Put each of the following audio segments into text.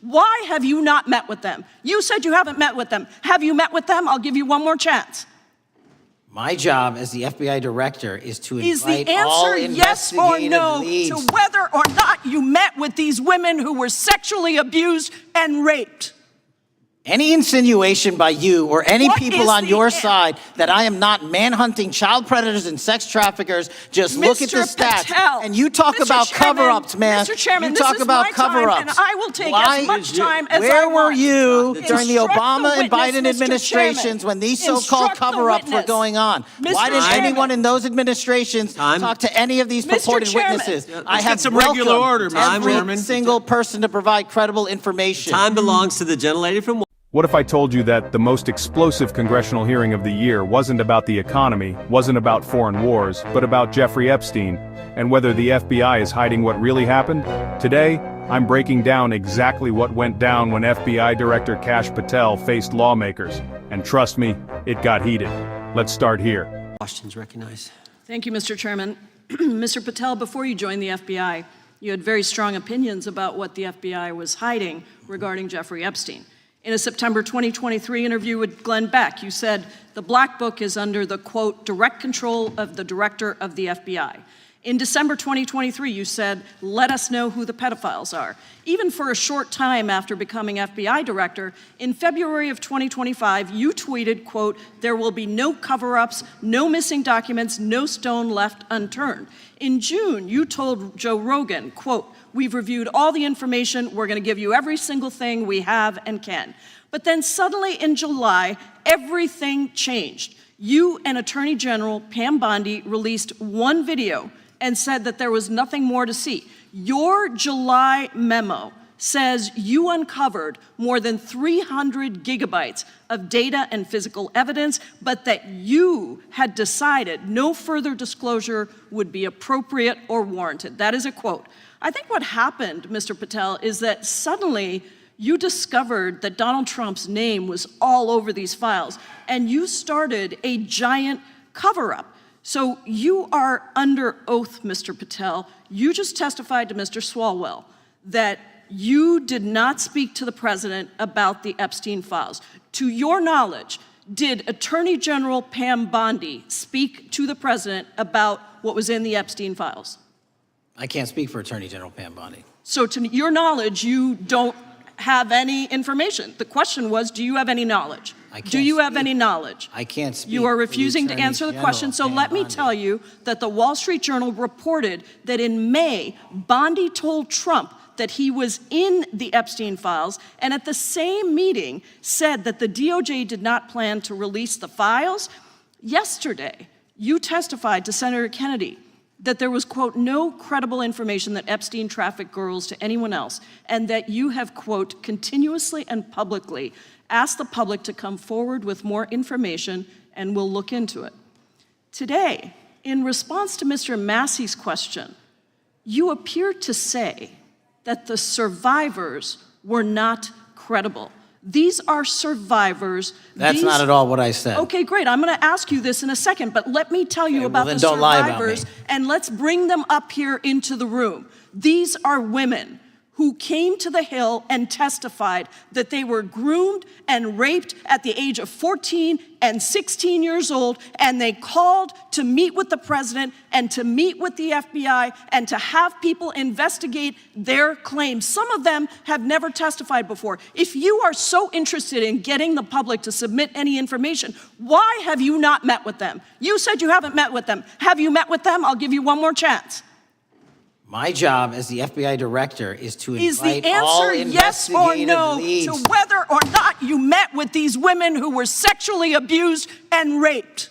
Why have you not met with them? You said you haven't met with them. Have you met with them? I'll give you one more chance. My job as the FBI director is to invite Is all the answer yes or no leads. to whether or not you met with these women who were sexually abused and raped? Any insinuation by you or any What people is on the your an- side that I am not manhunting child predators and sex traffickers, just look at the Mr. stats. Patel, And you talk Mr. about Chairman, cover-ups, man. Mr. Chairman, you this talk is about my time, cover-ups. and I will take as much time as I Where want. were you during the Instruct the Obama and witness, Biden Mr. administrations Chairman. when these so-called Instruct the cover-ups were witness. going on? Mr. Why didn't Chairman. anyone in those administrations talk to any of these Mr. purported Chairman. witnesses? Yeah, I have get some regular order, Mr. every Chairman. single person to provide credible information. Time belongs to the gentlelady from. What if I told you that the most explosive congressional hearing of the year wasn't about the economy, wasn't about foreign wars, but about Jeffrey Epstein, and whether the FBI is hiding what really happened? Today, I'm breaking down exactly what went down when FBI Director Kash Patel faced lawmakers. And trust me, it got heated. Let's start here. Questions recognized. Thank you, Mr. Chairman. Mr. Patel, before you joined the FBI, you had very strong opinions about what the FBI was hiding regarding Jeffrey Epstein. In a September 2023 interview with Glenn Beck, you said the Black Book is under the, quote, direct control of the director of the FBI. In December 2023, you said, let us know who the pedophiles are. Even for a short time after becoming FBI director, in February of 2025, you tweeted, quote, there will be no cover-ups, no missing documents, no stone left unturned. In June, you told Joe Rogan, quote, we've reviewed all the information, we're gonna give you every single thing we have and can. But then suddenly in July, everything changed. You and Attorney General Pam Bondi released one video and said that there was nothing more to see. Your July memo says you uncovered more than 300 gigabytes of data and physical evidence, but that you had decided no further disclosure would be appropriate or warranted. That is a quote. I think what happened, Mr. Patel, is that suddenly you discovered that Donald Trump's name was all over these files, and you started a giant cover-up. So you are under oath, Mr. Patel. You just testified to Mr. Swalwell that you did not speak to the president about the Epstein files. To your knowledge, did Attorney General Pam Bondi speak to the president about what was in the Epstein files? I can't speak for Attorney General Pam Bondi. So to your knowledge, you don't have any information. The question was, do you have any knowledge? Do you have any knowledge? I can't speak. You are for the refusing to Attorney answer the General question, so Pam let me Bondi. tell you that the Wall Street Journal reported that in May, Bondi told Trump that he was in the Epstein files, and at the same meeting said that the DOJ did not plan to release the files. Yesterday, you testified to Senator Kennedy that there was, quote, no credible information that Epstein trafficked girls to anyone else, and that you have, quote, continuously and publicly asked the public to come forward with more information, and we'll look into it. Today, in response to Mr. Massey's question, you appear to say that the survivors were not credible. These are survivors. That's not at all what I said. Okay, great. I'm going to ask you this in a second, but let me tell you about the don't lie about survivors, me. and let's bring them up here into the room. These are women who came to the Hill and testified that they were groomed and raped at the age of 14 and 16 years old, and they called to meet with the president and to meet with the FBI and to have people investigate their claims. Some of them have never testified before. If you are so interested in getting the public to submit any information, why have you not met with them? You said you haven't met with them. Have you met with them? I'll give you one more chance. My job as the FBI director is to Is the invite all answer yes or investigative no leads. to whether or not you met with these women who were sexually abused and raped?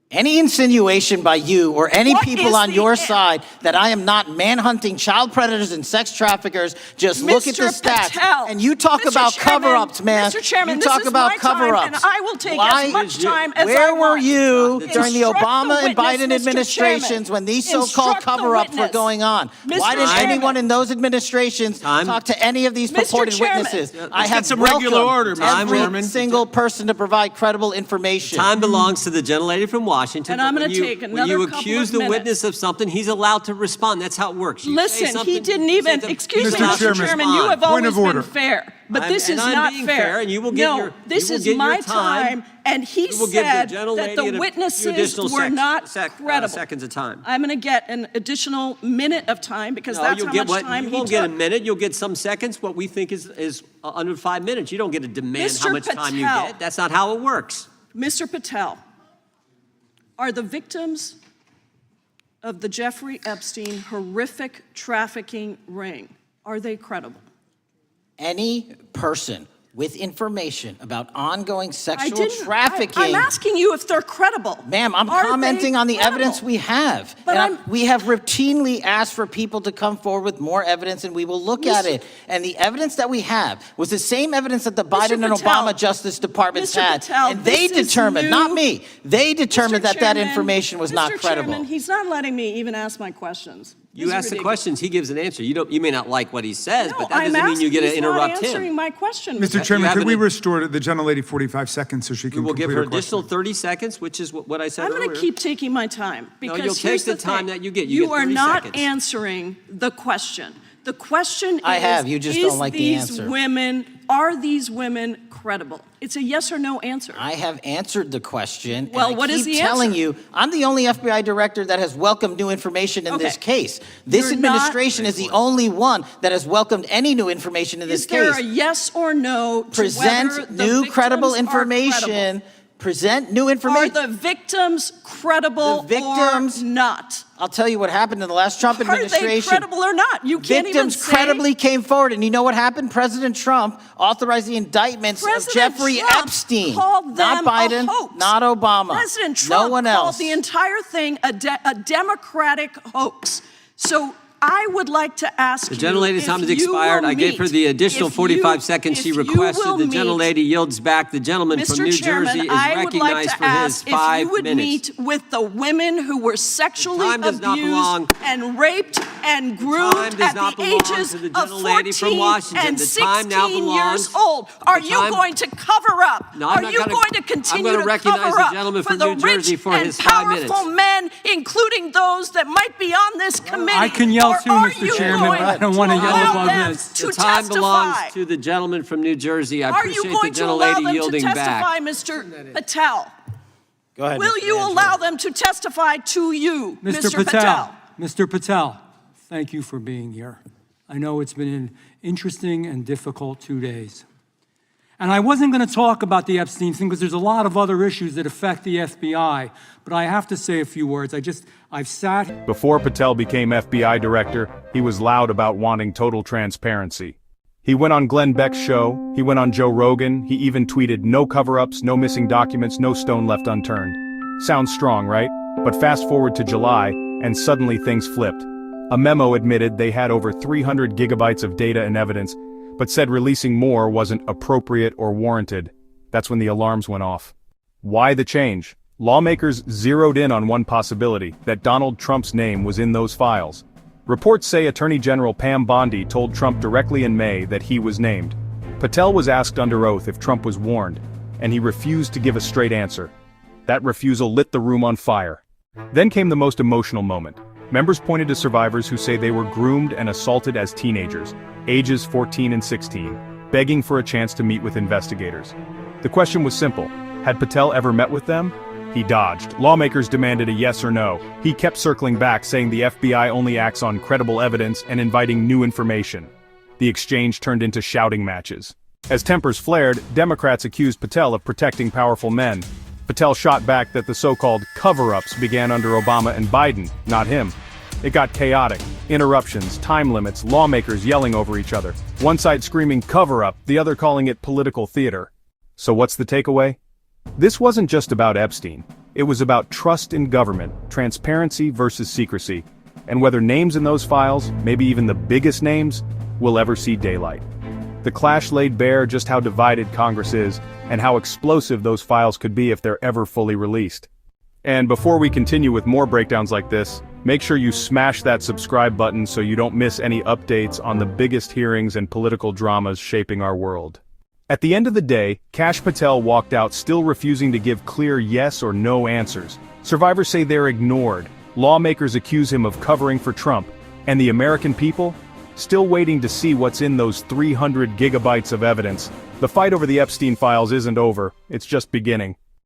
Any insinuation by you or any What people is on the your an- side that I am not manhunting child predators and sex traffickers, just look at the Mr. stats. Patel, And you talk Mr. about Chairman, cover-ups, man. Mr. Chairman, you this talk is about my time, cover-ups. and I will take Why- as much time as I Where were want. you during the Instruct Obama and witness, Biden Mr. administrations Chairman. when these so-called Instruct the cover-ups were witness. going on? Mr. Why didn't Chairman. anyone in those administrations talk to any of these Mr. purported Chairman. witnesses? Let's I get have some regular welcomed order, Mr. every Chairman. single person to provide credible information. Time belongs to the gentlelady from Washington. Washington. And I'm but going when to you- take When another you couple accuse of the minutes. witness of something, he's allowed to respond. That's how it works. You say Listen, he something, didn't you say even, something, excuse he's me, allowed to Mr. Chairman, respond. you have Point always of been order. fair, but this And is I'm not being fair. fair, and you will get No, your- this you will is get your my time. time, and he We will give the said gentlelady that the a few witnesses additional were not credible. seconds of time. I'm going to get an additional minute of time because No, that's you'll how get much time you he won't get a took. minute. You'll get some seconds. What we think is under 5 minutes. You don't get to demand how Mr. much time you Patel. get. That's not how it works. Mr. Patel, are the victims of the Jeffrey Epstein horrific trafficking ring, are they credible? Any person with information about ongoing I sexual didn't. trafficking. I'm asking you if they're credible. Ma'am, I'm Are they commenting on the credible? evidence we have. But And we have routinely asked for people to come forward with more evidence, and we will look at it. And the evidence that we have was the same evidence that the Biden and Patel, Obama Justice Departments Mr. had. Patel, And they this is determined, new. not me, they determined Mr. that that Chairman, information was not Mr. credible. Chairman, he's not letting me even ask my questions. You This is ask the ridiculous. questions, he gives an answer. You may not like what he says, No, but that I'm doesn't mean you get to asking- he's not interrupt answering him. my question. Mr. You Chairman, have could we an- restore the gentlelady 45 seconds so she We can will give complete her her additional question? 30 seconds, which is what I said I'm earlier. going to keep taking my time because you'll take here's the thing. time that you get. You get are 30 not seconds. answering the question. The question I is, have, you just don't like the answer. Are these women credible? It's a yes or no answer. I have answered the question. Well, and I what is keep the telling answer? you, I'm the only FBI director that has welcomed new information in this Okay. case. This You're not- administration is the only one that has welcomed any new information in this Is there case. a yes or no to whether Present the new credible victims are information. credible? Present new Are information. the victims credible The victims- or not? I'll tell you what happened in the last Trump Are they administration. credible or not? You can't even Victims say. credibly came forward, and you know what happened? President Trump authorized the indictments of President Jeffrey Trump Epstein. called Not them Biden, a hoax. not Obama. President Trump no one called else. the entire thing a Democratic hoax. So I would like to ask The you gentlelady's if time has you expired. will I gave her meet- the additional if 45 you- seconds she if you requested. will The meet- gentlelady yields back. The gentleman from Mr. New Chairman, Jersey is I would like recognized to for his ask if 5 you would minutes. meet with the women who were sexually time does not belong- abused and raped and time groomed does at not the belong ages to the of gentlelady from 14 Washington. and The time now 16 belongs- years old. Are the you time- going to cover up? No, I'm Are not you gonna- going to I'm continue gonna to recognize cover the up gentleman for from the New Jersey rich for and his 5 minutes. powerful men, including those that might be on this committee? I can yell Or too, are Mr. you Chairman. going I don't want to yell allow above them this. to The time belongs testify? to the gentleman from New Jersey. I Are you appreciate the going to allow gentlelady them to yielding testify, back. Mr. Patel? Go ahead, Will Mr. you Angelo. allow them to testify to you, Mr. Patel? Mr. Patel, thank you for being here. I know it's been an interesting and difficult 2 days. And I wasn't going to talk about the Epstein thing because there's a lot of other issues that affect the FBI, but I have to say a few words. I've sat. Before Patel became FBI director, he was loud about wanting total transparency. He went on Glenn Beck's show, he went on Joe Rogan, he even tweeted no cover-ups, no missing documents, no stone left unturned. Sounds strong, right? But fast forward to July, and suddenly things flipped. A memo admitted they had over 300 gigabytes of data and evidence, but said releasing more wasn't appropriate or warranted. That's when the alarms went off. Why the change? Lawmakers zeroed in on one possibility, that Donald Trump's name was in those files. Reports say Attorney General Pam Bondi told Trump directly in May that he was named. Patel was asked under oath if Trump was warned, and he refused to give a straight answer. That refusal lit the room on fire. Then came the most emotional moment. Members pointed to survivors who say they were groomed and assaulted as teenagers, ages 14 and 16, begging for a chance to meet with investigators. The question was simple: had Patel ever met with them? He dodged. Lawmakers demanded a yes or no. He kept circling back, saying the FBI only acts on credible evidence and inviting new information. The exchange turned into shouting matches. As tempers flared, Democrats accused Patel of protecting powerful men. Patel shot back that the so-called cover-ups began under Obama and Biden, not him. It got chaotic. Interruptions, time limits, lawmakers yelling over each other. One side screaming cover-up, the other calling it political theater. So what's the takeaway? This wasn't just about Epstein. It was about trust in government, transparency versus secrecy, and whether names in those files, maybe even the biggest names, will ever see daylight. The clash laid bare just how divided Congress is, and how explosive those files could be if they're ever fully released. And before we continue with more breakdowns like this, make sure you smash that subscribe button so you don't miss any updates on the biggest hearings and political dramas shaping our world. At the end of the day, Kash Patel walked out still refusing to give clear yes or no answers. Survivors say they're ignored, lawmakers accuse him of covering for Trump, and the American people? Still waiting to see what's in those 300 gigabytes of evidence. The fight over the Epstein files isn't over, it's just beginning.